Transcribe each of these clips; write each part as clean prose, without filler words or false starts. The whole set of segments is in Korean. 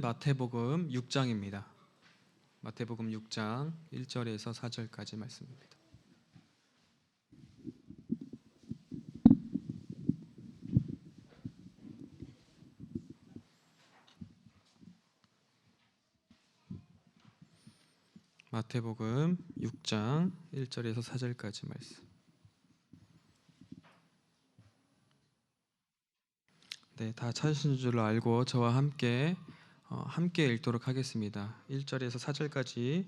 마태복음 6장입니다. 마태복음 6장 1절에서 4절까지 말씀입니다. 마태복음 6장 1절에서 4절까지 말씀. 네, 다 찾으신 줄로 알고 저와 함께 읽도록 하겠습니다. 1절에서 4절까지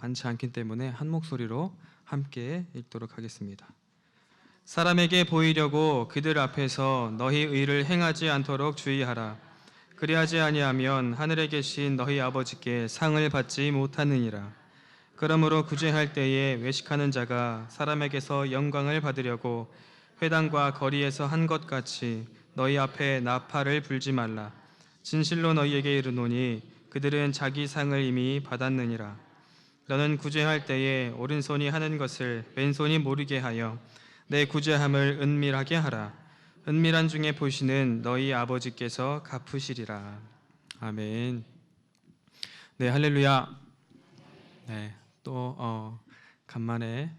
많지 않기 때문에 한 목소리로 함께 읽도록 하겠습니다. 사람에게 보이려고 그들 앞에서 너희 의를 행하지 않도록 주의하라. 그리하지 아니하면 하늘에 계신 너희 아버지께 상을 받지 못하느니라. 그러므로 구제할 때에 외식하는 자가 사람에게서 영광을 받으려고 회당과 거리에서 한 것 같이 너희 앞에 나팔을 불지 말라. 진실로 너희에게 이르노니 그들은 자기 상을 이미 받았느니라. 너는 구제할 때에 오른손이 하는 것을 왼손이 모르게 하여 내 구제함을 은밀하게 하라. 은밀한 중에 보시는 너희 아버지께서 갚으시리라. 아멘. 네, 할렐루야. 네, 또 간만에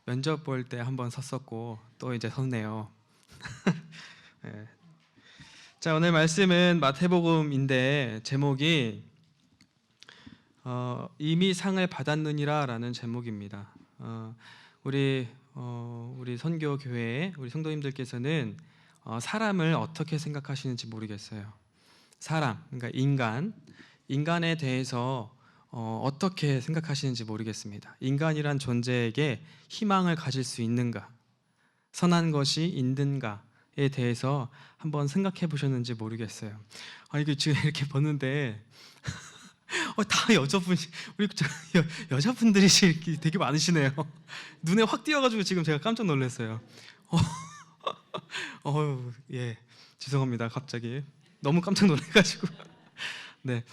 면접 볼 때 한번 섰었고 또 이제 섰네요. 네. 자, 오늘 말씀은 마태복음인데 제목이 이미 상을 받았느니라라는 제목입니다. 우리 선교 교회에 우리 성도님들께서는 사람을 어떻게 생각하시는지 모르겠어요. 사람, 그러니까 인간에 대해서 어떻게 생각하시는지 모르겠습니다. 인간이란 존재에게 희망을 가질 수 있는가, 선한 것이 있는가에 대해서 한번 생각해 보셨는지 모르겠어요. 이게 지금 이렇게 보는데 다 우리 여자분들이 되게 많으시네요. 눈에 확 띄어가지고 지금 제가 깜짝 놀랐어요. 예, 죄송합니다. 갑자기 너무 깜짝 놀래가지고. 네,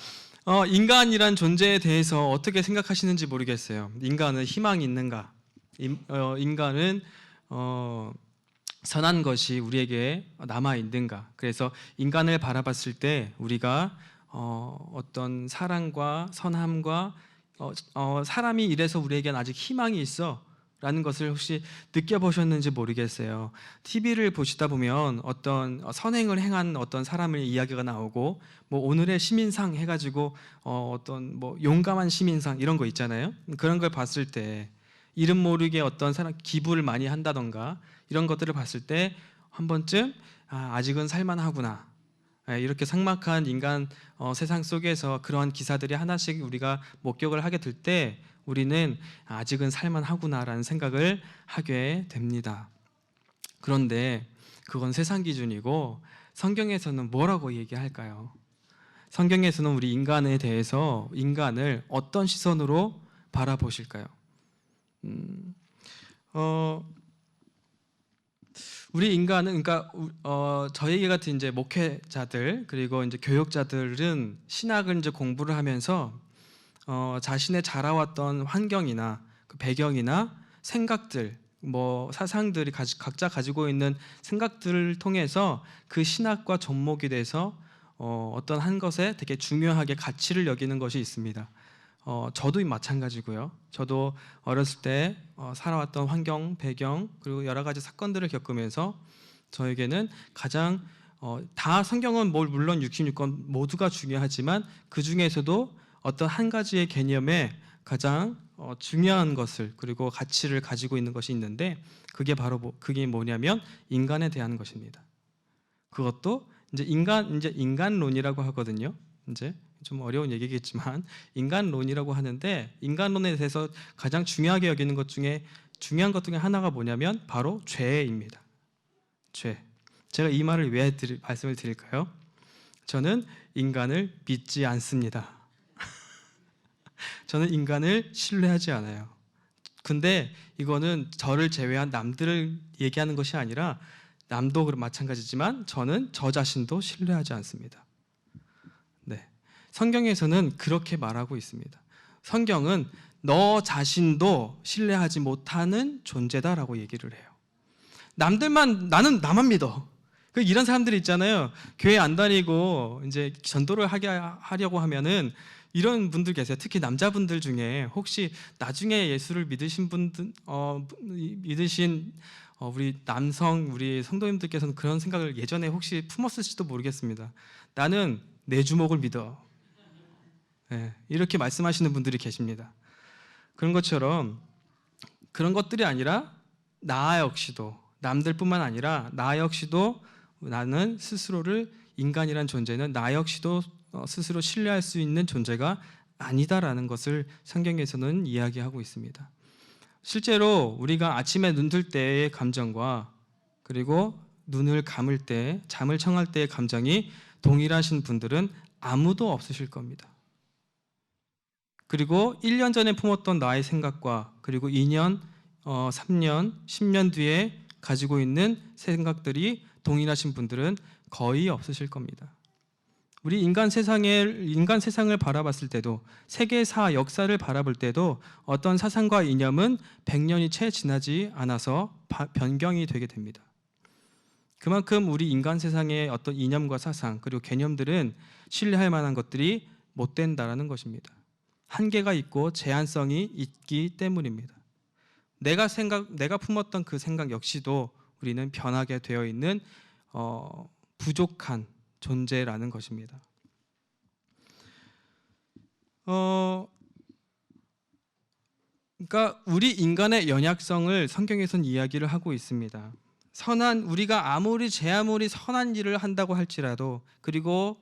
인간이란 존재에 대해서 어떻게 생각하시는지 모르겠어요. 인간은 희망이 있는가? 인간은 선한 것이 우리에게 남아 있는가? 그래서 인간을 바라봤을 때 우리가 어떤 사랑과 선함과 사람이 이래서 우리에겐 아직 희망이 있어 라는 것을 혹시 느껴보셨는지 모르겠어요. TV를 보시다 보면 어떤 선행을 행한 어떤 사람의 이야기가 나오고 뭐 오늘의 시민상 해가지고 어떤 뭐 용감한 시민상 이런 거 있잖아요. 그런 걸 봤을 때 이름 모르게 어떤 사람 기부를 많이 한다던가 이런 것들을 봤을 때 한 번쯤 아직은 살만하구나, 이렇게 삭막한 인간 세상 속에서 그러한 기사들이 하나씩 우리가 목격을 하게 될 때 우리는 아직은 살만하구나라는 생각을 하게 됩니다. 그런데 그건 세상 기준이고 성경에서는 뭐라고 얘기할까요? 성경에서는 우리 인간에 대해서 인간을 어떤 시선으로 바라보실까요? 우리 인간은 그러니까 저희 같은 이제 목회자들 그리고 이제 교육자들은 신학을 이제 공부를 하면서 자신의 자라왔던 환경이나 그 배경이나 생각들, 뭐 사상들이 각자 가지고 있는 생각들을 통해서 그 신학과 접목이 돼서 어떤 한 것에 되게 중요하게 가치를 여기는 것이 있습니다. 저도 마찬가지고요. 저도 어렸을 때 살아왔던 환경, 배경 그리고 여러 가지 사건들을 겪으면서 저에게는 가장 다 성경은 물론 66권 모두가 중요하지만 그 중에서도 어떤 한 가지의 개념에 가장 중요한 것을 그리고 가치를 가지고 있는 것이 있는데 그게 뭐냐면 인간에 대한 것입니다. 그것도 이제 인간론이라고 하거든요. 이제 좀 어려운 얘기겠지만 인간론이라고 하는데 인간론에 대해서 가장 중요하게 여기는 것 중에 중요한 것 중에 하나가 뭐냐면 바로 죄입니다. 죄. 제가 이 말을 왜 말씀을 드릴까요? 저는 인간을 믿지 않습니다. 저는 인간을 신뢰하지 않아요. 근데 이거는 저를 제외한 남들을 얘기하는 것이 아니라 남도 마찬가지지만 저는 저 자신도 신뢰하지 않습니다. 네, 성경에서는 그렇게 말하고 있습니다. 성경은 너 자신도 신뢰하지 못하는 존재다라고 얘기를 해요. 나만 믿어. 이런 사람들이 있잖아요. 교회 안 다니고 이제 전도를 하려고 하면은 이런 분들 계세요. 특히 남자분들 중에 혹시 나중에 예수를 믿으신 분들, 믿으신 우리 남성, 우리 성도님들께서는 그런 생각을 예전에 혹시 품었을지도 모르겠습니다. 나는 내 주목을 믿어. 네, 이렇게 말씀하시는 분들이 계십니다. 그런 것처럼 그런 것들이 아니라 나 역시도, 남들뿐만 아니라 나 역시도 나는 스스로를, 인간이란 존재는 나 역시도 스스로 신뢰할 수 있는 존재가 아니다라는 것을 성경에서는 이야기하고 있습니다. 실제로 우리가 아침에 눈 뜰 때의 감정과 그리고 눈을 감을 때, 잠을 청할 때의 감정이 동일하신 분들은 아무도 없으실 겁니다. 그리고 1년 전에 품었던 나의 생각과 그리고 2년, 3년, 10년 뒤에 가지고 있는 생각들이 동일하신 분들은 거의 없으실 겁니다. 우리 인간 세상을 바라봤을 때도, 세계사 역사를 바라볼 때도 어떤 사상과 이념은 100년이 채 지나지 않아서 변경이 되게 됩니다. 그만큼 우리 인간 세상의 어떤 이념과 사상 그리고 개념들은 신뢰할 만한 것들이 못 된다라는 것입니다. 한계가 있고 제한성이 있기 때문입니다. 내가 품었던 그 생각 역시도 우리는 변하게 되어 있는 부족한 존재라는 것입니다. 그러니까 우리 인간의 연약성을 성경에서는 이야기를 하고 있습니다. 우리가 제 아무리 선한 일을 한다고 할지라도, 그리고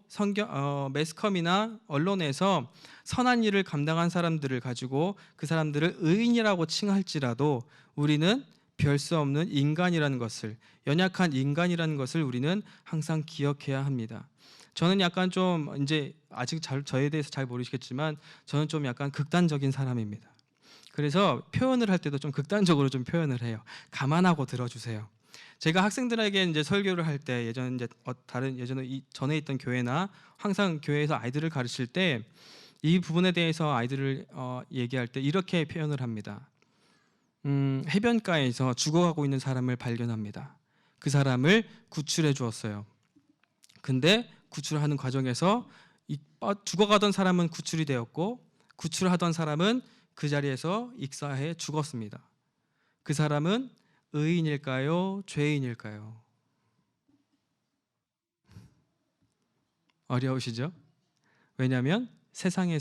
매스컴이나 언론에서 선한 일을 감당한 사람들을 가지고 그 사람들을 의인이라고 칭할지라도 우리는 별 수 없는 인간이라는 것을, 연약한 인간이라는 것을 우리는 항상 기억해야 합니다. 저는 약간 좀 이제 아직 저에 대해서 잘 모르시겠지만 저는 좀 약간 극단적인 사람입니다. 그래서 표현을 할 때도 좀 극단적으로 좀 표현을 해요. 감안하고 들어주세요. 제가 학생들에게 이제 설교를 할 때 전에 있던 교회나 항상 교회에서 아이들을 가르칠 때 이 부분에 대해서 아이들을 얘기할 때 이렇게 표현을 합니다. 해변가에서 죽어가고 있는 사람을 발견합니다. 그 사람을 구출해 주었어요. 근데 구출하는 과정에서 죽어가던 사람은 구출이 되었고 구출하던 사람은 그 자리에서 익사해 죽었습니다. 그 사람은 의인일까요? 죄인일까요? 어려우시죠? 왜냐하면 세상의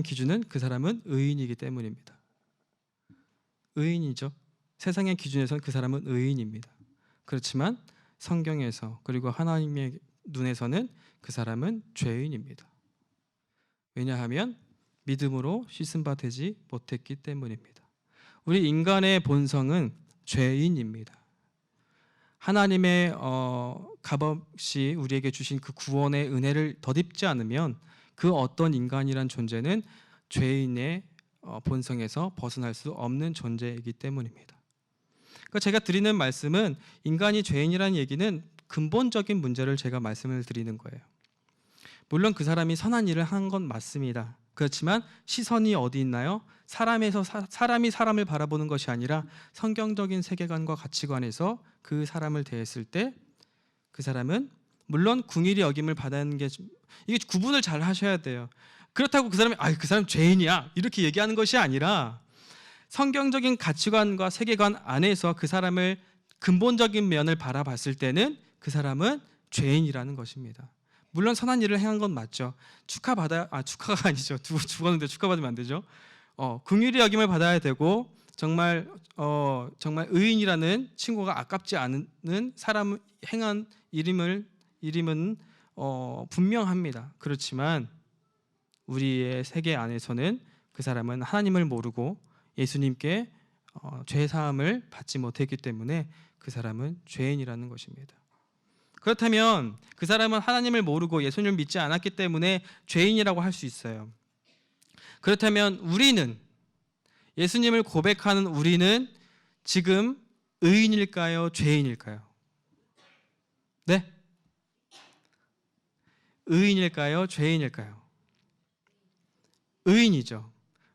기준은 그 사람은 의인이기 때문입니다. 의인이죠. 세상의 기준에서는 그 사람은 의인입니다. 그렇지만 성경에서 그리고 하나님의 눈에서는 그 사람은 죄인입니다. 왜냐하면 믿음으로 씻음 바 되지 못했기 때문입니다. 우리 인간의 본성은 죄인입니다. 하나님의 값없이 우리에게 주신 그 구원의 은혜를 덧입지 않으면 그 어떤 인간이란 존재는 죄인의 본성에서 벗어날 수 없는 존재이기 때문입니다. 그러니까 제가 드리는 말씀은 인간이 죄인이라는 얘기는 근본적인 문제를 제가 말씀을 드리는 거예요. 물론 그 사람이 선한 일을 한 건 맞습니다. 그렇지만 시선이 어디 있나요? 사람이 사람을 바라보는 것이 아니라 성경적인 세계관과 가치관에서 그 사람을 대했을 때 그 사람은 물론 궁일이 여김을 받는 게 이게 구분을 잘 하셔야 돼요. 그렇다고 그 사람 죄인이야 이렇게 얘기하는 것이 아니라 성경적인 가치관과 세계관 안에서 그 사람을 근본적인 면을 바라봤을 때는 그 사람은 죄인이라는 것입니다. 물론 선한 일을 행한 건 맞죠. 축하가 아니죠. 죽었는데 축하받으면 안 되죠. 긍휼히 여김을 받아야 되고 정말 의인이라는 칭호가 아깝지 않은 사람 행한 이름은 분명합니다. 그렇지만 우리의 세계 안에서는 그 사람은 하나님을 모르고 예수님께 죄 사함을 받지 못했기 때문에 그 사람은 죄인이라는 것입니다. 그렇다면 그 사람은 하나님을 모르고 예수님을 믿지 않았기 때문에 죄인이라고 할 수 있어요. 그렇다면 우리는, 예수님을 고백하는 우리는 지금 의인일까요? 죄인일까요? 네? 의인일까요? 죄인일까요? 의인이죠.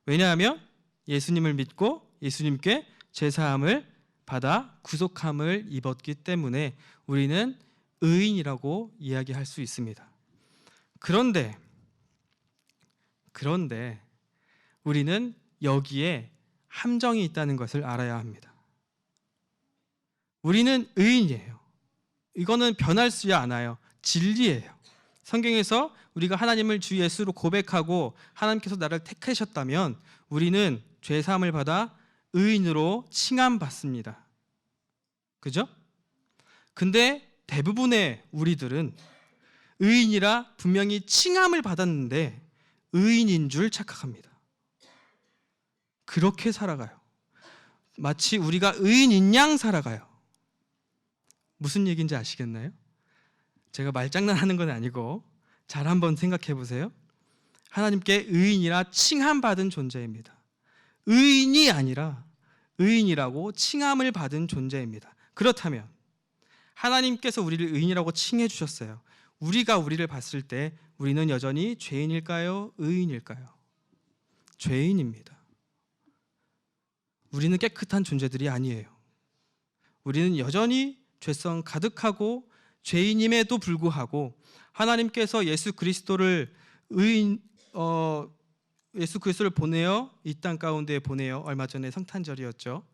왜냐하면 예수님을 믿고 예수님께 죄사함을 받아 구속함을 입었기 때문에 우리는 의인이라고 이야기할 수 있습니다. 그런데 우리는 여기에 함정이 있다는 것을 알아야 합니다. 우리는 의인이에요. 이거는 변할 수 않아요. 진리예요. 성경에서 우리가 하나님을 주 예수로 고백하고 하나님께서 나를 택하셨다면 우리는 죄 사함을 받아 의인으로 칭함받습니다. 그죠? 근데 대부분의 우리들은 의인이라 분명히 칭함을 받았는데 의인인 줄 착각합니다. 그렇게 살아가요. 마치 우리가 의인인 양 살아가요. 무슨 얘기인지 아시겠나요? 제가 말장난하는 건 아니고 잘 한번 생각해 보세요. 하나님께 의인이라 칭함받은 존재입니다. 의인이 아니라 의인이라고 칭함을 받은 존재입니다. 그렇다면 하나님께서 우리를 의인이라고 칭해 주셨어요. 우리가 우리를 봤을 때 우리는 여전히 죄인일까요? 의인일까요? 죄인입니다. 우리는 깨끗한 존재들이 아니에요. 우리는 여전히 죄성 가득하고 죄인임에도 불구하고 하나님께서 예수 그리스도를 보내어 이 땅 가운데 보내어 얼마 전에 성탄절이었죠.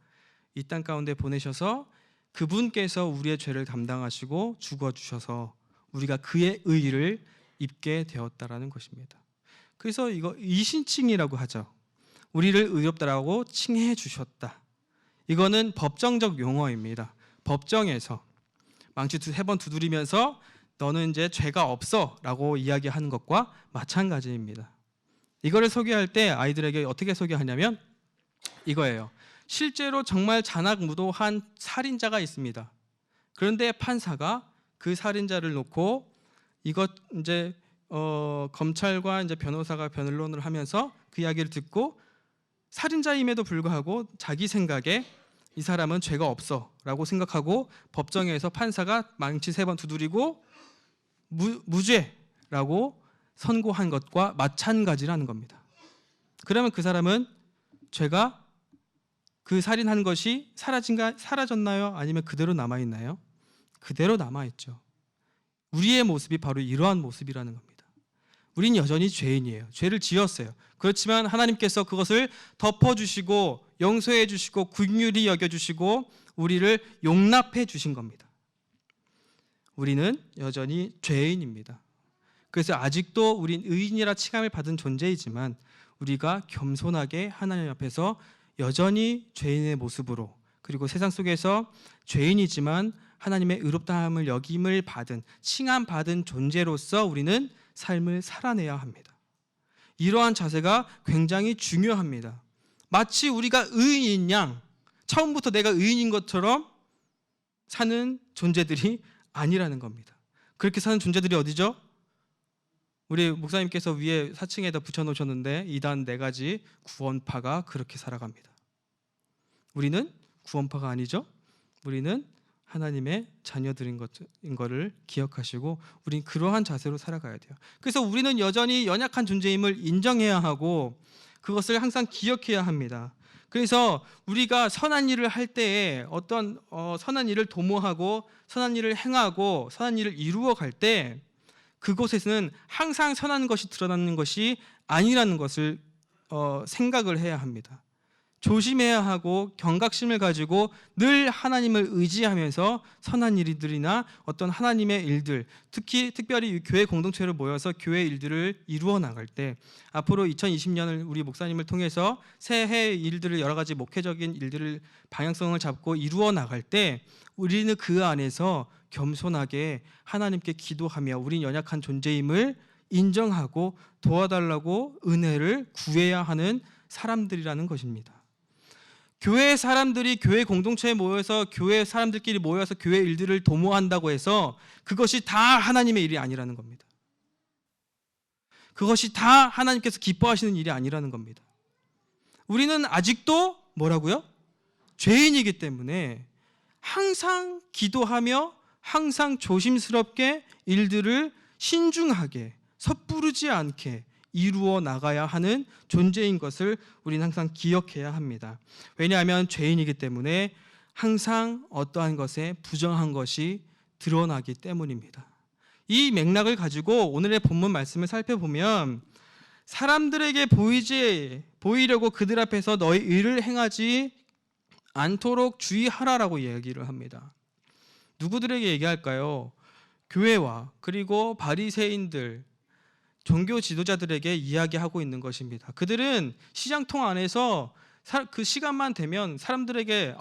이 땅 가운데 보내셔서 그분께서 우리의 죄를 담당하시고 죽어주셔서 우리가 그의 의를 입게 되었다라는 것입니다. 그래서 이거 이신칭이라고 하죠. 우리를 의롭다라고 칭해 주셨다. 이거는 법정적 용어입니다. 법정에서 망치 3번 두드리면서 너는 이제 죄가 없어 라고 이야기하는 것과 마찬가지입니다. 이거를 소개할 때 아이들에게 어떻게 소개하냐면 이거예요. 실제로 정말 잔악무도한 살인자가 있습니다. 그런데 판사가 그 살인자를 놓고 이것 이제 검찰과 이제 변호사가 변론을 하면서 그 이야기를 듣고 살인자임에도 불구하고 자기 생각에 이 사람은 죄가 없어라고 생각하고 법정에서 판사가 망치 3번 두드리고 무죄라고 선고한 것과 마찬가지라는 겁니다. 그러면 그 사람은 죄가 그 살인한 것이 사라졌나요? 아니면 그대로 남아있나요? 그대로 남아있죠. 우리의 모습이 바로 이러한 모습이라는 겁니다. 우린 여전히 죄인이에요. 죄를 지었어요. 그렇지만 하나님께서 그것을 덮어주시고 용서해 주시고 긍휼히 여겨주시고 우리를 용납해 주신 겁니다. 우리는 여전히 죄인입니다. 그래서 아직도 우린 의인이라 칭함을 받은 존재이지만 우리가 겸손하게 하나님 앞에서 여전히 죄인의 모습으로 그리고 세상 속에서 죄인이지만 하나님의 의롭다함을 여김을 받은 칭함받은 존재로서 우리는 삶을 살아내야 합니다. 이러한 자세가 굉장히 중요합니다. 마치 우리가 의인인 양 처음부터 내가 의인인 것처럼 사는 존재들이 아니라는 겁니다. 그렇게 사는 존재들이 어디죠? 우리 목사님께서 위에 4층에다 붙여놓으셨는데 2단 4가지 구원파가 그렇게 살아갑니다. 우리는 구원파가 아니죠. 우리는 하나님의 자녀들인 것을 기억하시고 우린 그러한 자세로 살아가야 돼요. 그래서 우리는 여전히 연약한 존재임을 인정해야 하고 그것을 항상 기억해야 합니다. 그래서 우리가 선한 일을 할 때에 어떤 선한 일을 도모하고 선한 일을 행하고 선한 일을 이루어 갈 때 그곳에서는 항상 선한 것이 드러나는 것이 아니라는 것을 생각을 해야 합니다. 조심해야 하고 경각심을 가지고 늘 하나님을 의지하면서 선한 일들이나 어떤 하나님의 일들, 특별히 교회 공동체로 모여서 교회 일들을 이루어 나갈 때 앞으로 2020년을 우리 목사님을 통해서 새해 일들을 여러 가지 목회적인 일들을 방향성을 잡고 이루어 나갈 때 우리는 그 안에서 겸손하게 하나님께 기도하며 우린 연약한 존재임을 인정하고 도와달라고 은혜를 구해야 하는 사람들이라는 것입니다. 교회 사람들이 교회 공동체에 모여서 교회 사람들끼리 모여서 교회 일들을 도모한다고 해서 그것이 다 하나님의 일이 아니라는 겁니다. 그것이 다 하나님께서 기뻐하시는 일이 아니라는 겁니다. 우리는 아직도 뭐라고요? 죄인이기 때문에 항상 기도하며 항상 조심스럽게 일들을 신중하게 섣부르지 않게 이루어 나가야 하는 존재인 것을 우리는 항상 기억해야 합니다. 왜냐하면 죄인이기 때문에 항상 어떠한 것에 부정한 것이 드러나기 때문입니다. 이 맥락을 가지고 오늘의 본문 말씀을 살펴보면 사람들에게 보이려고 그들 앞에서 너희 의를 행하지 않도록 주의하라라고 얘기를 합니다. 누구들에게 얘기할까요? 교회와 그리고 바리새인들, 종교 지도자들에게 이야기하고 있는 것입니다. 그들은 시장통 안에서 그 시간만 되면 사람들에게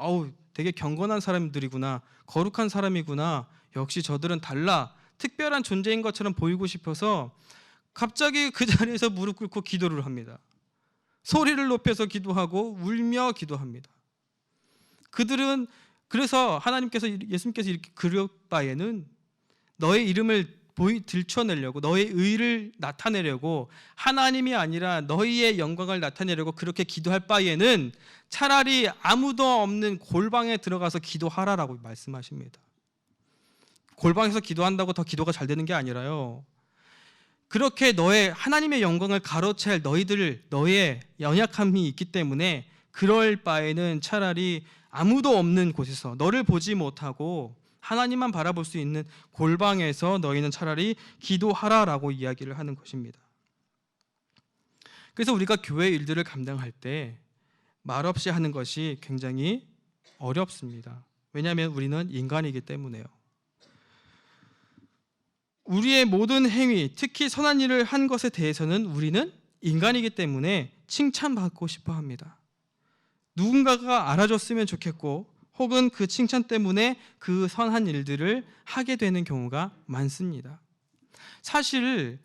되게 경건한 사람들이구나, 거룩한 사람이구나, 역시 저들은 달라, 특별한 존재인 것처럼 보이고 싶어서 갑자기 그 자리에서 무릎 꿇고 기도를 합니다. 소리를 높여서 기도하고 울며 기도합니다. 그들은 그래서 예수님께서 이렇게 그럴 바에는 너의 이름을 들춰내려고, 너의 의를 나타내려고, 하나님이 아니라 너희의 영광을 나타내려고 그렇게 기도할 바에는 차라리 아무도 없는 골방에 들어가서 기도하라라고 말씀하십니다. 골방에서 기도한다고 더 기도가 잘 되는 게 아니라요, 그렇게 하나님의 영광을 가로챌 너의 연약함이 있기 때문에 그럴 바에는 차라리 아무도 없는 곳에서, 너를 보지 못하고 하나님만 바라볼 수 있는 골방에서 너희는 차라리 기도하라라고 이야기를 하는 것입니다. 그래서 우리가 교회 일들을 감당할 때 말없이 하는 것이 굉장히 어렵습니다. 왜냐하면 우리는 인간이기 때문에요. 우리의 모든 행위, 특히 선한 일을 한 것에 대해서는 우리는 인간이기 때문에 칭찬받고 싶어 합니다. 누군가가 알아줬으면 좋겠고, 혹은 그 칭찬 때문에 그 선한 일들을 하게 되는 경우가 많습니다. 사실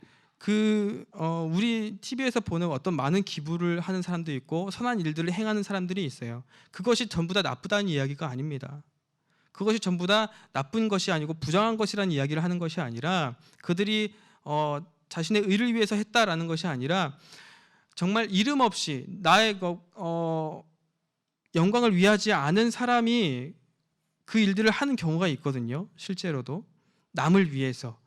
우리 TV에서 보는 어떤 많은 기부를 하는 사람도 있고 선한 일들을 행하는 사람들이 있어요. 그것이 전부 다 나쁘다는 이야기가 아닙니다. 그것이 전부 다 나쁜 것이 아니고 부정한 것이라는 이야기를 하는 것이 아니라, 그들이 자신의 의를 위해서 했다라는 것이 아니라 정말 이름 없이 나의 영광을 위하지 않은 사람이 그 일들을 하는 경우가 있거든요. 실제로도 남을 위해서,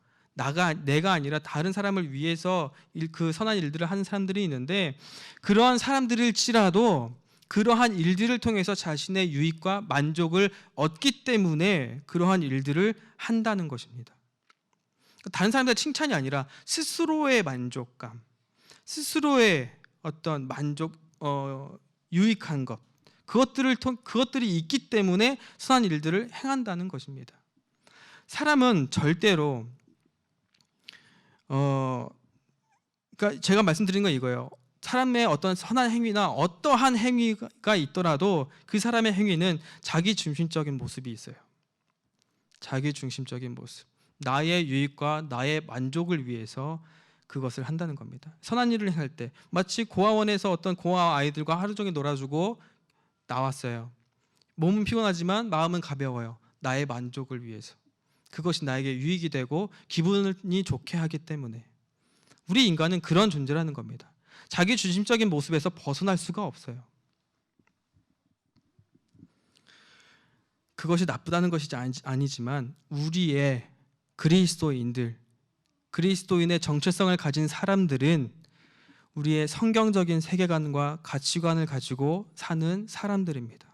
내가 아니라 다른 사람을 위해서 그 선한 일들을 하는 사람들이 있는데, 그러한 사람들일지라도 그러한 일들을 통해서 자신의 유익과 만족을 얻기 때문에 그러한 일들을 한다는 것입니다. 다른 사람들의 칭찬이 아니라 스스로의 만족감, 스스로의 어떤 만족, 유익한 것, 그것들이 있기 때문에 선한 일들을 행한다는 것입니다. 사람은 절대로 그러니까 제가 말씀드린 건 이거예요. 사람의 어떤 선한 행위나 어떠한 행위가 있더라도 그 사람의 행위는 자기 중심적인 모습이 있어요. 자기 중심적인 모습, 나의 유익과 나의 만족을 위해서 그것을 한다는 겁니다. 선한 일을 할 때 마치 고아원에서 어떤 고아 아이들과 하루 종일 놀아주고 나왔어요. 몸은 피곤하지만 마음은 가벼워요. 나의 만족을 위해서. 그것이 나에게 유익이 되고 기분이 좋게 하기 때문에. 우리 인간은 그런 존재라는 겁니다. 자기 중심적인 모습에서 벗어날 수가 없어요. 그것이 나쁘다는 것이 아니지만 우리의 그리스도인의 정체성을 가진 사람들은 우리의 성경적인 세계관과 가치관을 가지고 사는 사람들입니다.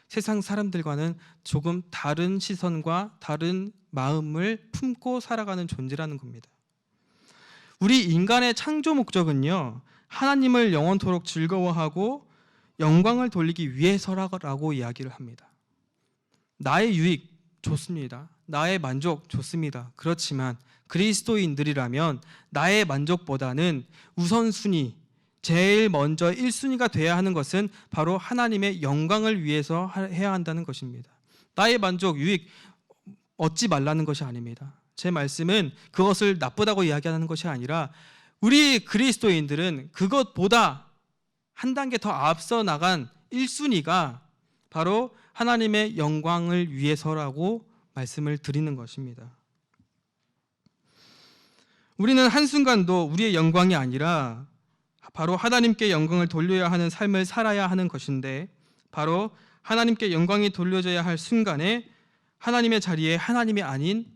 세상 사람들과는 조금 다른 시선과 다른 마음을 품고 살아가는 존재라는 겁니다. 우리 인간의 창조 목적은요, 하나님을 영원토록 즐거워하고 영광을 돌리기 위해서라고 이야기를 합니다. 나의 유익 좋습니다. 나의 만족 좋습니다. 그렇지만 그리스도인들이라면 나의 만족보다는 우선순위, 제일 먼저 1순위가 돼야 하는 것은 바로 하나님의 영광을 위해서 해야 한다는 것입니다. 나의 만족, 유익 얻지 말라는 것이 아닙니다. 제 말씀은 그것을 나쁘다고 이야기하는 것이 아니라 우리 그리스도인들은 그것보다 한 단계 더 앞서 나간 1순위가 바로 하나님의 영광을 위해서라고 말씀을 드리는 것입니다. 우리는 한순간도 우리의 영광이 아니라 바로 하나님께 영광을 돌려야 하는 삶을 살아야 하는 것인데, 바로 하나님께 영광이 돌려져야 할 순간에 하나님의 자리에 하나님이 아닌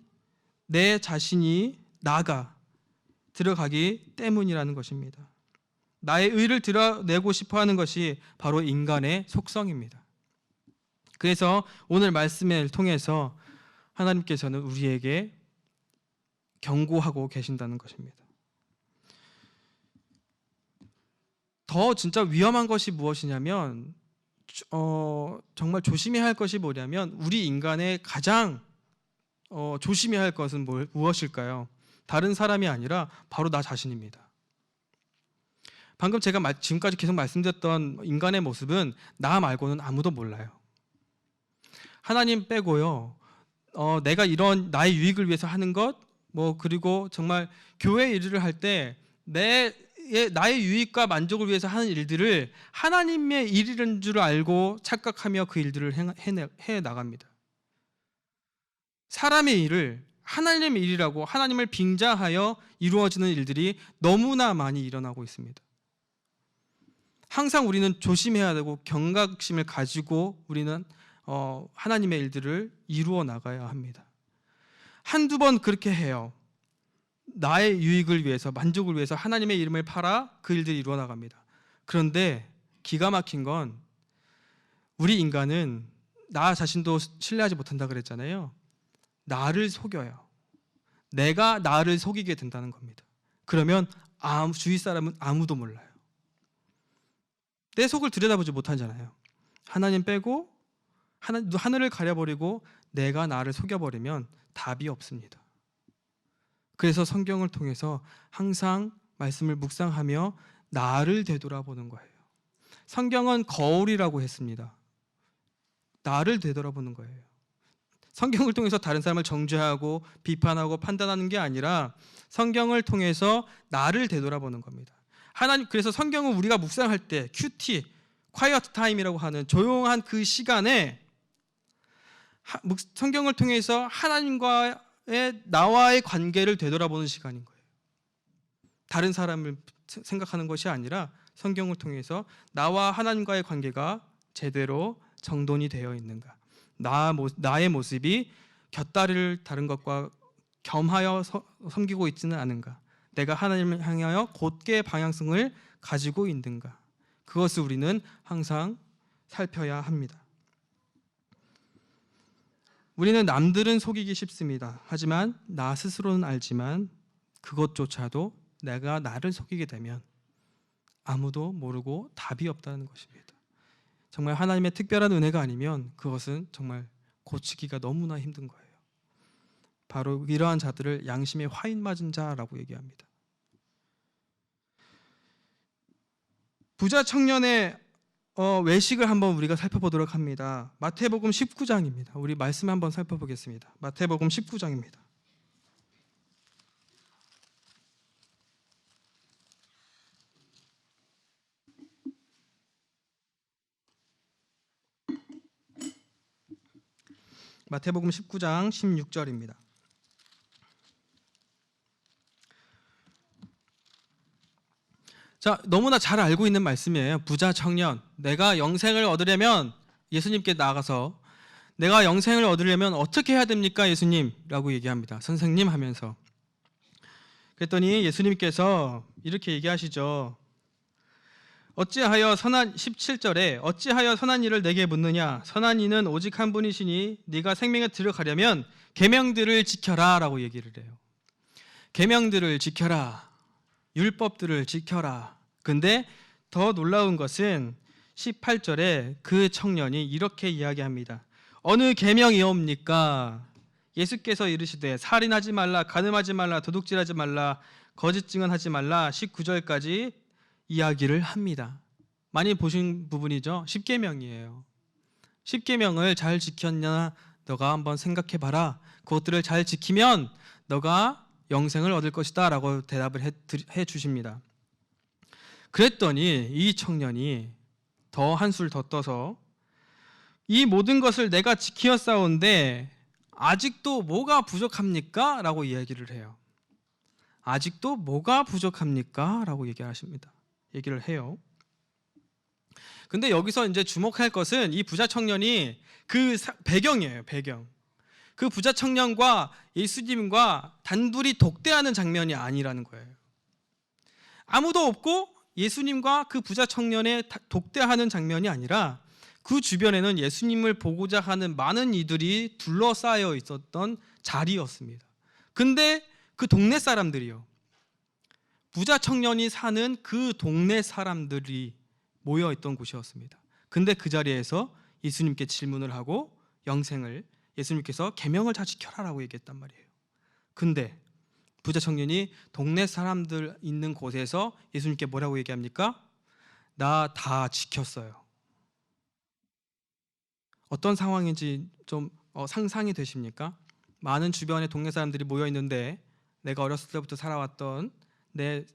내 자신이 나가 들어가기 때문이라는 것입니다. 나의 의를 드러내고 싶어하는 것이 바로 인간의 속성입니다. 그래서 오늘 말씀을 통해서 하나님께서는 우리에게 경고하고 계신다는 것입니다. 더 진짜 위험한 것이 무엇이냐면 정말 조심해야 할 것이 뭐냐면 우리 인간의 가장 조심해야 할 것은 무엇일까요? 다른 사람이 아니라 바로 나 자신입니다. 방금 제가 지금까지 계속 말씀드렸던 인간의 모습은 나 말고는 아무도 몰라요. 하나님 빼고요. 내가 이런 나의 유익을 위해서 하는 것, 그리고 정말 교회 일을 할 때 나의 유익과 만족을 위해서 하는 일들을 하나님의 일이라는 줄 알고 착각하며 그 일들을 해 나갑니다. 사람의 일을 하나님의 일이라고 하나님을 빙자하여 이루어지는 일들이 너무나 많이 일어나고 있습니다. 항상 우리는 조심해야 되고 경각심을 가지고 우리는 하나님의 일들을 이루어 나가야 합니다. 한두 번 그렇게 해요. 나의 유익을 위해서, 만족을 위해서 하나님의 이름을 팔아 그 일들이 이루어 나갑니다. 그런데 기가 막힌 건 우리 인간은 나 자신도 신뢰하지 못한다 그랬잖아요. 나를 속여요. 내가 나를 속이게 된다는 겁니다. 그러면 주위 사람은 아무도 몰라요. 내 속을 들여다보지 못하잖아요. 하나님 빼고 하늘을 가려버리고 내가 나를 속여버리면 답이 없습니다. 그래서 성경을 통해서 항상 말씀을 묵상하며 나를 되돌아보는 거예요. 성경은 거울이라고 했습니다. 나를 되돌아보는 거예요. 성경을 통해서 다른 사람을 정죄하고 비판하고 판단하는 게 아니라 성경을 통해서 나를 되돌아보는 겁니다. 그래서 성경을 우리가 묵상할 때 QT, quiet time이라고 하는 조용한 그 시간에 성경을 통해서 나와의 관계를 되돌아보는 시간인 거예요. 다른 사람을 생각하는 것이 아니라 성경을 통해서 나와 하나님과의 관계가 제대로 정돈이 되어 있는가, 나의 모습이 곁다리를 다른 것과 겸하여 섬기고 있지는 않은가, 내가 하나님을 향하여 곧게 방향성을 가지고 있는가, 그것을 우리는 항상 살펴야 합니다. 우리는 남들은 속이기 쉽습니다. 하지만 나 스스로는 알지만 그것조차도 내가 나를 속이게 되면 아무도 모르고 답이 없다는 것입니다. 정말 하나님의 특별한 은혜가 아니면 그것은 정말 고치기가 너무나 힘든 거예요. 바로 이러한 자들을 양심에 화인 맞은 자라고 얘기합니다. 부자 청년의 외식을 한번 우리가 살펴보도록 합니다. 마태복음 19장입니다. 우리 말씀 한번 살펴보겠습니다. 마태복음 19장입니다. 마태복음 19장 16절입니다. 자, 너무나 잘 알고 있는 말씀이에요. 부자 청년, 내가 영생을 얻으려면 예수님께 나가서 내가 영생을 얻으려면 어떻게 해야 됩니까, 예수님? 라고 얘기합니다. 선생님 하면서. 그랬더니 예수님께서 이렇게 얘기하시죠. 17절에 어찌하여 선한 일을 내게 묻느냐? 선한 이는 오직 한 분이시니 네가 생명에 들어가려면 계명들을 지켜라 라고 얘기를 해요. 계명들을 지켜라. 율법들을 지켜라. 근데 더 놀라운 것은 18절에 그 청년이 이렇게 이야기합니다. 어느 계명이옵니까? 예수께서 이르시되 살인하지 말라, 간음하지 말라, 도둑질하지 말라, 거짓 증언하지 말라. 19절까지 이야기를 합니다. 많이 보신 부분이죠. 10계명이에요. 10계명을 잘 지켰냐 너가 한번 생각해봐라. 그것들을 잘 지키면 너가 영생을 얻을 것이다 라고 대답을 해 주십니다. 그랬더니 이 청년이 더 한술 더 떠서 이 모든 것을 내가 지키었사온데 아직도 뭐가 부족합니까? 라고 이야기를 해요. 아직도 뭐가 부족합니까? 라고 얘기를 해요. 근데 여기서 이제 주목할 것은 이 부자 청년이 그 배경이에요. 배경. 그 부자 청년과 예수님과 단둘이 독대하는 장면이 아니라는 거예요. 아무도 없고 예수님과 그 부자 청년의 독대하는 장면이 아니라 그 주변에는 예수님을 보고자 하는 많은 이들이 둘러싸여 있었던 자리였습니다. 근데 그 동네 사람들이요, 부자 청년이 사는 그 동네 사람들이 모여 있던 곳이었습니다. 근데 그 자리에서 예수님께 질문을 하고 영생을, 예수님께서 계명을 다 지켜라라고 얘기했단 말이에요. 근데 부자 청년이 동네 사람들 있는 곳에서 예수님께 뭐라고 얘기합니까? 나 다 지켰어요. 어떤 상황인지 좀 상상이 되십니까? 많은 주변에 동네 사람들이 모여 있는데 내가 어렸을 때부터 살아왔던 내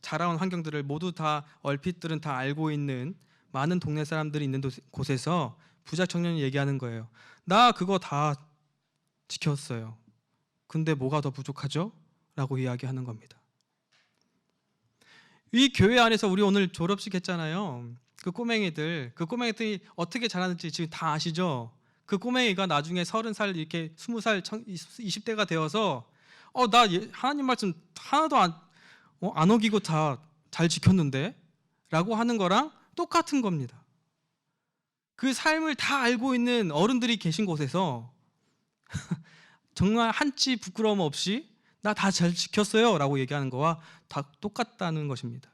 자라온 환경들을 모두 다 얼핏들은 다 알고 있는 많은 동네 사람들이 있는 곳에서 부자 청년이 얘기하는 거예요. 나 그거 다 지켰어요. 근데 뭐가 더 부족하죠? 라고 이야기하는 겁니다. 이 교회 안에서 우리 오늘 졸업식 했잖아요. 그 꼬맹이들이 어떻게 자라는지 지금 다 아시죠? 그 꼬맹이가 나중에 30살, 이렇게 20살, 20대가 되어서 나 하나님 말씀 하나도 안 어기고 다 잘 지켰는데? 라고 하는 거랑 똑같은 겁니다. 그 삶을 다 알고 있는 어른들이 계신 곳에서 정말 한치 부끄러움 없이 나 다 잘 지켰어요 라고 얘기하는 거와 다 똑같다는 것입니다.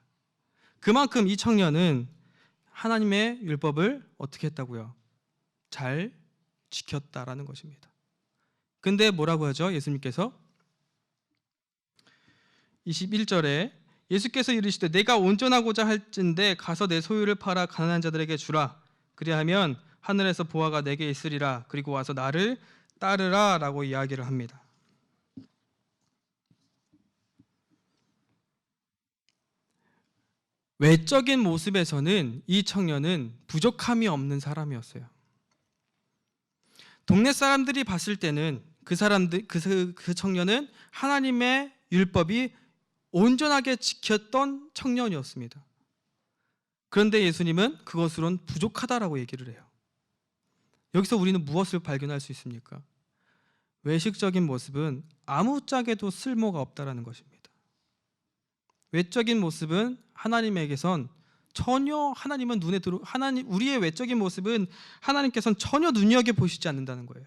그만큼 이 청년은 하나님의 율법을 어떻게 했다고요? 잘 지켰다라는 것입니다. 근데 뭐라고 하죠? 예수님께서 21절에 예수께서 이르시되 내가 온전하고자 할진대 가서 내 소유를 팔아 가난한 자들에게 주라. 그리하면 하늘에서 보화가 내게 있으리라. 그리고 와서 나를 따르라 라고 이야기를 합니다. 외적인 모습에서는 이 청년은 부족함이 없는 사람이었어요. 동네 사람들이 봤을 때는 그 청년은 하나님의 율법이 온전하게 지켰던 청년이었습니다. 그런데 예수님은 그것으론 부족하다라고 얘기를 해요. 여기서 우리는 무엇을 발견할 수 있습니까? 외식적인 모습은 아무짝에도 쓸모가 없다라는 것입니다. 외적인 모습은 하나님에게선 전혀 우리의 외적인 모습은 하나님께서는 전혀 눈여겨보시지 않는다는 거예요.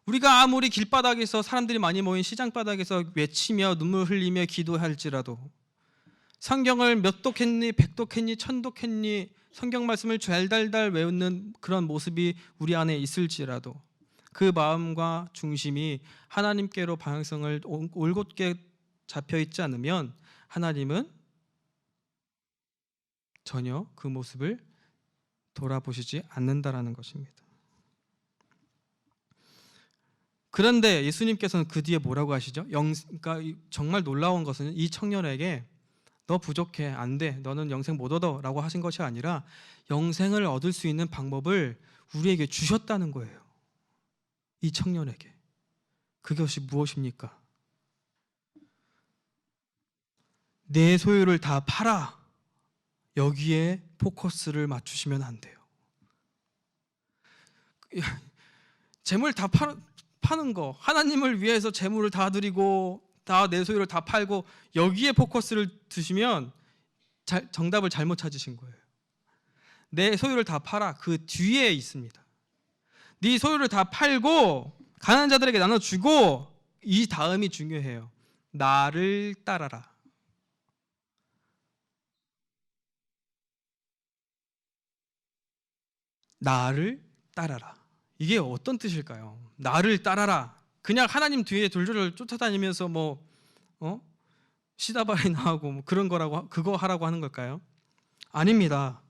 우리가 아무리 길바닥에서 사람들이 많이 모인 시장바닥에서 외치며 눈물 흘리며 기도할지라도, 성경을 몇 독했니, 100독했니, 1000독했니, 성경 말씀을 달달달 외우는 그런 모습이 우리 안에 있을지라도 그 마음과 중심이 하나님께로 방향성을 올곧게 잡혀있지 않으면 하나님은 전혀 그 모습을 돌아보시지 않는다라는 것입니다. 그런데 예수님께서는 그 뒤에 뭐라고 하시죠? 그러니까 정말 놀라운 것은 이 청년에게 너 부족해, 안 돼, 너는 영생 못 얻어 라고 하신 것이 아니라 영생을 얻을 수 있는 방법을 우리에게 주셨다는 거예요. 이 청년에게. 그것이 무엇입니까? 내 소유를 다 팔아. 여기에 포커스를 맞추시면 안 돼요. 재물 다 파는 거, 하나님을 위해서 재물을 다 드리고 다 내 소유를 다 팔고 여기에 포커스를 두시면 정답을 잘못 찾으신 거예요. 내 소유를 다 팔아. 그 뒤에 있습니다. 네 소유를 다 팔고 가난한 자들에게 나눠주고, 이 다음이 중요해요. 나를 따라라. 나를 따라라. 이게 어떤 뜻일까요? 나를 따라라. 그냥 하나님 뒤에 졸졸 쫓아다니면서 시다발이나 하고 그런 거라고, 그거 하라고 하는 걸까요? 아닙니다.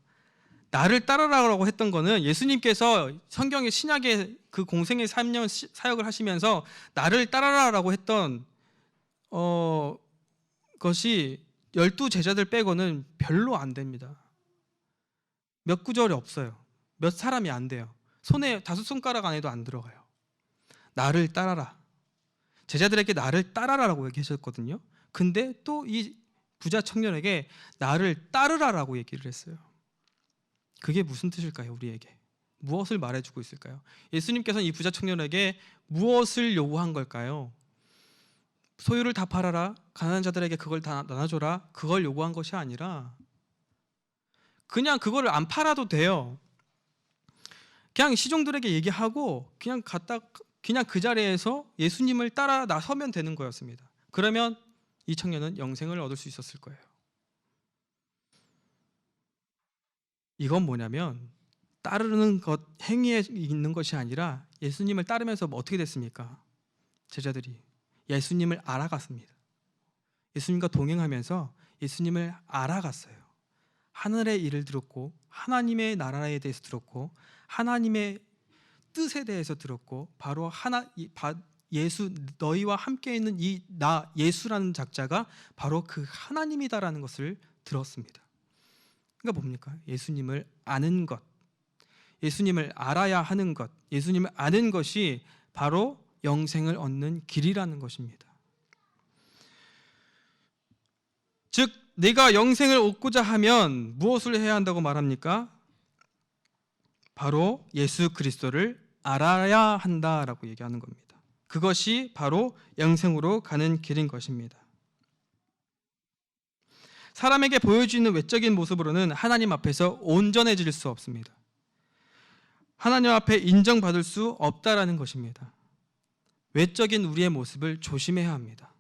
나를 따라라고 했던 거는 예수님께서 성경의 신약의 그 공생의 3년 사역을 하시면서 나를 따라라라고 했던 것이 12제자들 빼고는 별로 안 됩니다. 몇 구절이 없어요. 몇 사람이 안 돼요. 손에 5손가락 안에도 안 들어가요. 나를 따라라. 제자들에게 나를 따라라라고 얘기하셨거든요. 근데 또 이 부자 청년에게 나를 따르라라고 얘기를 했어요. 그게 무슨 뜻일까요? 우리에게 무엇을 말해주고 있을까요? 예수님께서는 이 부자 청년에게 무엇을 요구한 걸까요? 소유를 다 팔아라, 가난한 자들에게 그걸 다 나눠줘라, 그걸 요구한 것이 아니라 그냥 그거를 안 팔아도 돼요. 그냥 시종들에게 얘기하고 그냥 그 자리에서 예수님을 따라 나서면 되는 거였습니다. 그러면 이 청년은 영생을 얻을 수 있었을 거예요. 이건 뭐냐면 따르는 것, 행위에 있는 것이 아니라 예수님을 따르면서 어떻게 됐습니까? 제자들이 예수님을 알아갔습니다. 예수님과 동행하면서 예수님을 알아갔어요. 하늘의 일을 들었고 하나님의 나라에 대해서 들었고 하나님의 뜻에 대해서 들었고 바로 예수, 너희와 함께 있는 이 나 예수라는 작자가 바로 그 하나님이다라는 것을 들었습니다. 그러니까 뭡니까? 예수님을 아는 것, 예수님을 알아야 하는 것, 예수님을 아는 것이 바로 영생을 얻는 길이라는 것입니다. 즉 내가 영생을 얻고자 하면 무엇을 해야 한다고 말합니까? 바로 예수 그리스도를 알아야 한다라고 얘기하는 겁니다. 그것이 바로 영생으로 가는 길인 것입니다. 사람에게 보여지는 외적인 모습으로는 하나님 앞에서 온전해질 수 없습니다. 하나님 앞에 인정받을 수 없다라는 것입니다. 외적인 우리의 모습을 조심해야 합니다.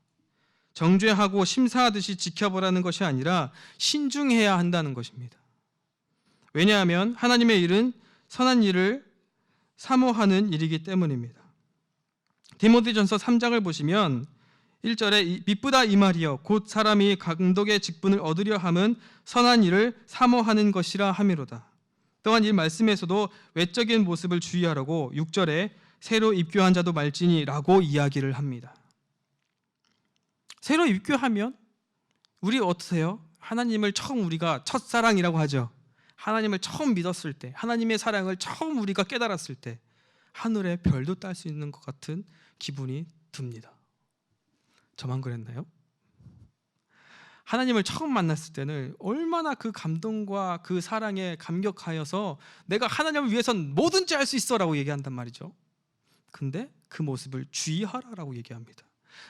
정죄하고 심사하듯이 지켜보라는 것이 아니라 신중해야 한다는 것입니다. 왜냐하면 하나님의 일은 선한 일을 사모하는 일이기 때문입니다. 디모데전서 3장을 보시면 1절에 미쁘다 이 말이여 곧 사람이 감독의 직분을 얻으려 함은 선한 일을 사모하는 것이라 함이로다. 또한 이 말씀에서도 외적인 모습을 주의하라고 6절에 새로 입교한 자도 말지니라고 이야기를 합니다. 새로 입교하면 우리 어떠세요? 하나님을 처음 우리가 첫사랑이라고 하죠. 하나님을 처음 믿었을 때, 하나님의 사랑을 처음 우리가 깨달았을 때 하늘의 별도 딸 수 있는 것 같은 기분이 듭니다. 저만 그랬나요? 하나님을 처음 만났을 때는 얼마나 그 감동과 그 사랑에 감격하여서 내가 하나님을 위해선 뭐든지 할 수 있어라고 얘기한단 말이죠. 근데 그 모습을 주의하라라고 얘기합니다.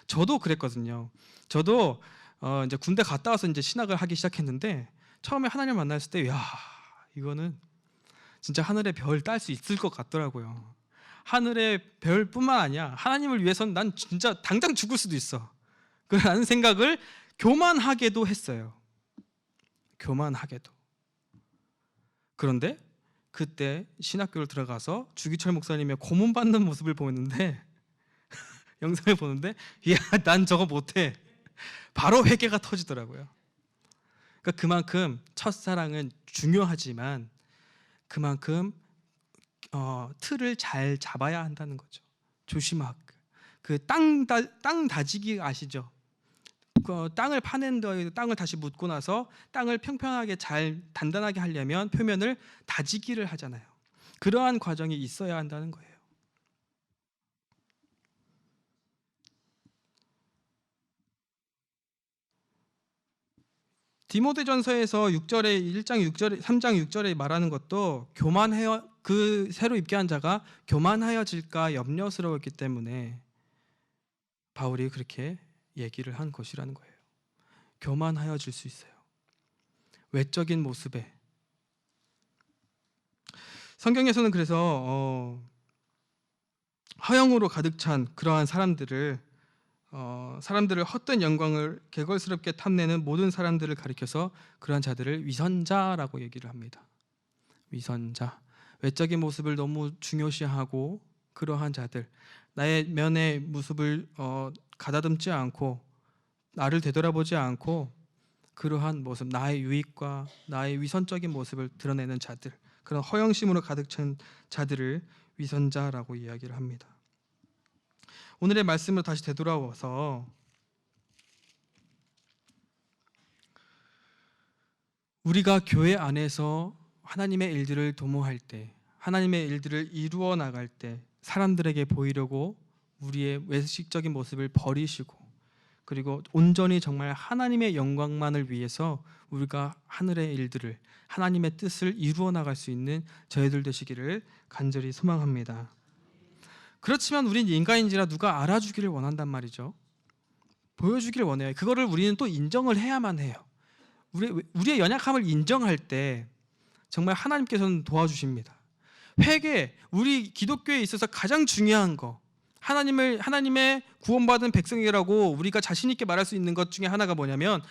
저도 그랬거든요. 저도 이제 군대 갔다 와서 이제 신학을 하기 시작했는데 처음에 하나님을 만났을 때, 야, 이거는 진짜 하늘의 별 딸 수 있을 것 같더라고요. 하늘의 별뿐만 아니야. 하나님을 위해서는 난 진짜 당장 죽을 수도 있어. 그라는 생각을 교만하게도 했어요. 교만하게도. 그런데 그때 신학교를 들어가서 주기철 목사님의 고문 받는 모습을 보는데 영상을 보는데 야, 난 저거 못해. 바로 회개가 터지더라고요. 그러니까 그만큼 첫사랑은 중요하지만 그만큼 틀을 잘 잡아야 한다는 거죠. 조심하고 그 땅 다지기 아시죠? 땅을 파낸 데 땅을 다시 묻고 나서 땅을 평평하게 잘 단단하게 하려면 표면을 다지기를 하잖아요. 그러한 과정이 있어야 한다는 거예요. 디모데전서에서 6절에 1장 6절에 3장 6절에 말하는 것도 교만하여 그 새로 입교한 자가 교만하여질까 염려스러웠기 때문에 바울이 그렇게 얘기를 한 것이라는 거예요. 교만하여질 수 있어요. 외적인 모습에. 성경에서는 그래서 허영으로 가득 찬 그러한 사람들을 헛된 영광을 개걸스럽게 탐내는 모든 사람들을 가리켜서 그러한 자들을 위선자라고 얘기를 합니다. 위선자. 외적인 모습을 너무 중요시하고 그러한 자들, 나의 면의 모습을 가다듬지 않고 나를 되돌아보지 않고 그러한 모습, 나의 유익과 나의 위선적인 모습을 드러내는 자들, 그런 허영심으로 가득 찬 자들을 위선자라고 이야기를 합니다. 오늘의 말씀으로 다시 되돌아와서 우리가 교회 안에서 하나님의 일들을 도모할 때, 하나님의 일들을 이루어 나갈 때 사람들에게 보이려고 우리의 외식적인 모습을 버리시고 그리고 온전히 정말 하나님의 영광만을 위해서 우리가 하늘의 일들을, 하나님의 뜻을 이루어 나갈 수 있는 저희들 되시기를 간절히 소망합니다. 그렇지만 우린 인간인지라 누가 알아주기를 원한단 말이죠. 보여주기를 원해요. 그거를 우리는 또 인정을 해야만 해요. 우리의 연약함을 인정할 때 정말 하나님께서는 도와주십니다. 회개, 우리 기독교에 있어서 가장 중요한 거, 하나님의 구원받은 백성이라고 우리가 자신 있게 말할 수 있는 것 중에 하나가 뭐냐면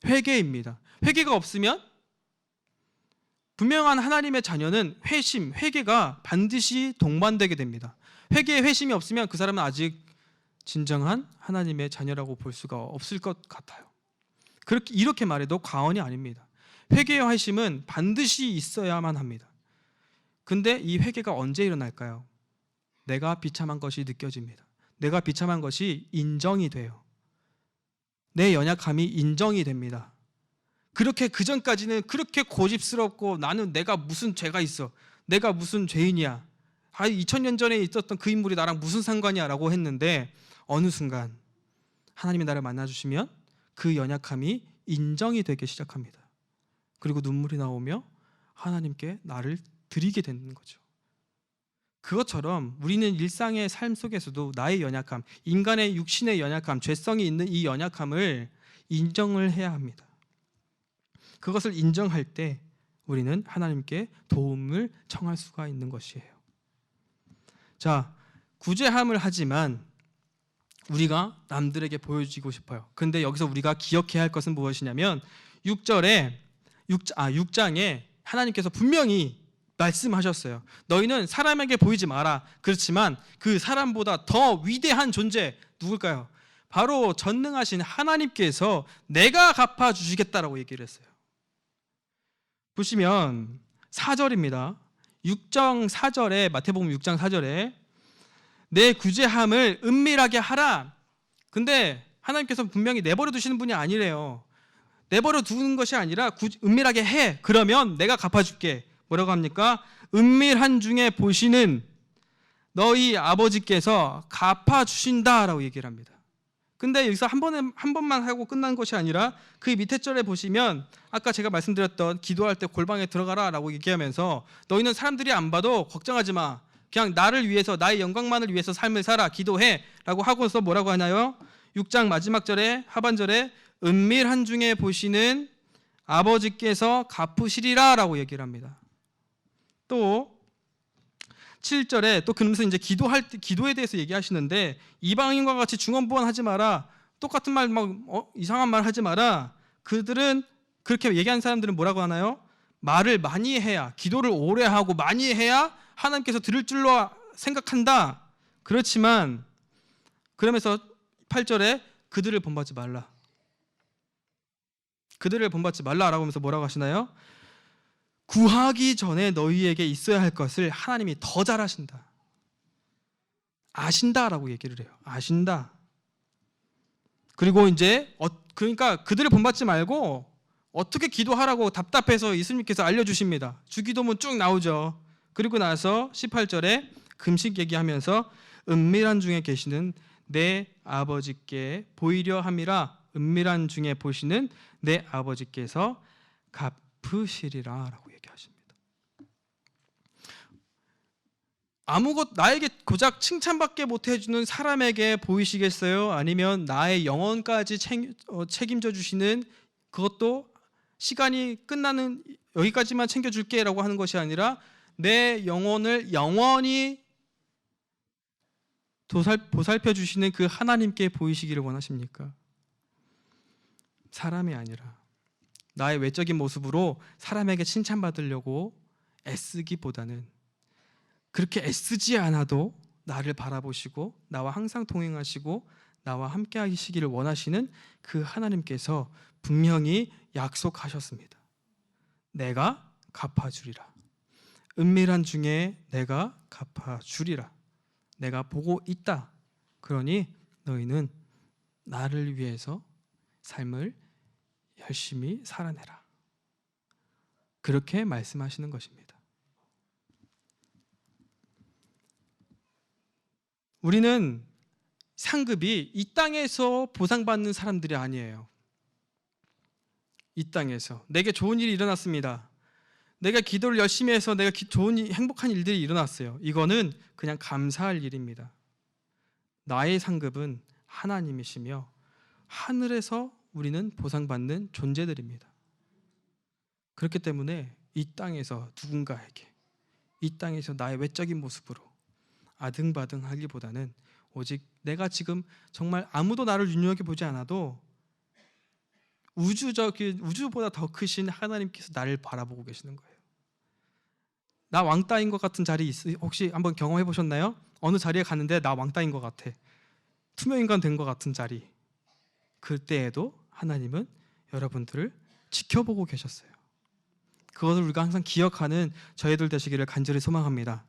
회개입니다. 회개가 없으면 분명한 하나님의 자녀는 회개가 반드시 동반되게 됩니다. 회개에 회심이 없으면 그 사람은 아직 진정한 하나님의 자녀라고 볼 수가 없을 것 같아요. 이렇게 말해도 과언이 아닙니다. 회개와 회심은 반드시 있어야만 합니다. 근데 이 회개가 언제 일어날까요? 내가 비참한 것이 느껴집니다. 내가 비참한 것이 인정이 돼요. 내 연약함이 인정이 됩니다. 그 전까지는 그렇게 고집스럽고 나는 내가 무슨 죄가 있어, 내가 무슨 죄인이야, 2000년 전에 있었던 그 인물이 나랑 무슨 상관이야 라고 했는데, 어느 순간 하나님이 나를 만나주시면 그 연약함이 인정이 되기 시작합니다. 그리고 눈물이 나오며 하나님께 나를 드리게 되는 거죠. 그것처럼 우리는 일상의 삶 속에서도 나의 연약함, 인간의 육신의 연약함, 죄성이 있는 이 연약함을 인정을 해야 합니다. 그것을 인정할 때 우리는 하나님께 도움을 청할 수가 있는 것이에요. 자, 구제함을 하지만 우리가 남들에게 보여주고 싶어요. 근데 여기서 우리가 기억해야 할 것은 무엇이냐면 6장에 하나님께서 분명히 말씀하셨어요. 너희는 사람에게 보이지 마라. 그렇지만 그 사람보다 더 위대한 존재 누굴까요? 바로 전능하신 하나님께서 내가 갚아주시겠다라고 얘기를 했어요. 보시면 4절입니다. 6장 4절에, 마태복음 6장 4절에 내 구제함을 은밀하게 하라. 근데 하나님께서 분명히 내버려 두시는 분이 아니래요. 내버려 두는 것이 아니라 은밀하게 해. 그러면 내가 갚아줄게. 뭐라고 합니까? 은밀한 중에 보시는 너희 아버지께서 갚아주신다라고 얘기를 합니다. 근데 여기서 한 번만 하고 끝난 것이 아니라 그 밑에 절에 보시면 아까 제가 말씀드렸던 기도할 때 골방에 들어가라 라고 얘기하면서 너희는 사람들이 안 봐도 걱정하지 마. 그냥 나를 위해서, 나의 영광만을 위해서 삶을 살아. 기도해 라고 하고서 뭐라고 하나요? 6장 마지막 절에, 하반절에 은밀한 중에 보시는 아버지께서 갚으시리라 라고 얘기를 합니다. 또 7절에 또 그러면서 이제 기도에 대해서 얘기하시는데 이방인과 같이 중언부언하지 마라. 똑같은 말 이상한 말 하지 마라. 그들은 그렇게 얘기하는 사람들은 뭐라고 하나요? 말을 많이 해야, 기도를 오래 하고 많이 해야 하나님께서 들을 줄로 생각한다. 그렇지만 그러면서 8절에 그들을 본받지 말라. 그들을 본받지 말라라고 하면서 뭐라고 하시나요? 구하기 전에 너희에게 있어야 할 것을 하나님이 더 잘 아신다. 아신다라고 얘기를 해요. 아신다. 그리고 이제 그러니까 그들을 본받지 말고 어떻게 기도하라고 답답해서 예수님께서 알려주십니다. 주기도문 쭉 나오죠. 그리고 나서 18절에 금식 얘기하면서 은밀한 중에 계시는 내 아버지께 보이려 함이라. 은밀한 중에 보시는 내 아버지께서 갚으시리라 라고 얘기하십니다. 나에게 고작 칭찬밖에 못해주는 사람에게 보이시겠어요? 아니면 나의 영혼까지 책임져 주시는, 그것도 시간이 끝나는 여기까지만 챙겨줄게 라고 하는 것이 아니라 내 영혼을 영원히 보살펴 주시는 그 하나님께 보이시기를 원하십니까? 사람이 아니라 나의 외적인 모습으로 사람에게 칭찬받으려고 애쓰기보다는, 그렇게 애쓰지 않아도 나를 바라보시고 나와 항상 동행하시고 나와 함께 하시기를 원하시는 그 하나님께서 분명히 약속하셨습니다. 내가 갚아주리라. 은밀한 중에 내가 갚아주리라. 내가 보고 있다. 그러니 너희는 나를 위해서 삶을 열심히 살아내라. 그렇게 말씀하시는 것입니다. 우리는 상급이 이 땅에서 보상받는 사람들이 아니에요. 이 땅에서 내게 좋은 일이 일어났습니다. 내가 기도를 열심히 해서 내가 행복한 일들이 일어났어요. 이거는 그냥 감사할 일입니다. 나의 상급은 하나님이시며 하늘에서 우리는 보상받는 존재들입니다. 그렇기 때문에 이 땅에서 누군가에게 이 땅에서 나의 외적인 모습으로 아등바등하기보다는 오직 내가 지금 정말 아무도 나를 눈여겨보지 않아도 우주보다 더 크신 하나님께서 나를 바라보고 계시는 거예요. 나 왕따인 것 같은 자리 혹시 한번 경험해 보셨나요? 어느 자리에 갔는데 나 왕따인 것 같아. 투명인간 된 것 같은 자리. 그때에도 하나님은 여러분들을 지켜보고 계셨어요. 그것을 우리가 항상 기억하는 저희들 되시기를 간절히 소망합니다.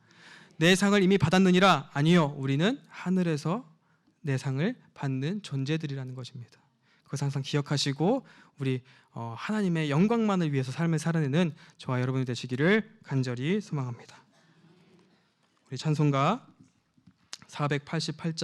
내 상을 이미 받았느니라? 아니요. 우리는 하늘에서 내 상을 받는 존재들이라는 것입니다. 그것을 항상 기억하시고 우리 하나님의 영광만을 위해서 삶을 살아내는 저와 여러분이 되시기를 간절히 소망합니다. 우리 찬송가 488장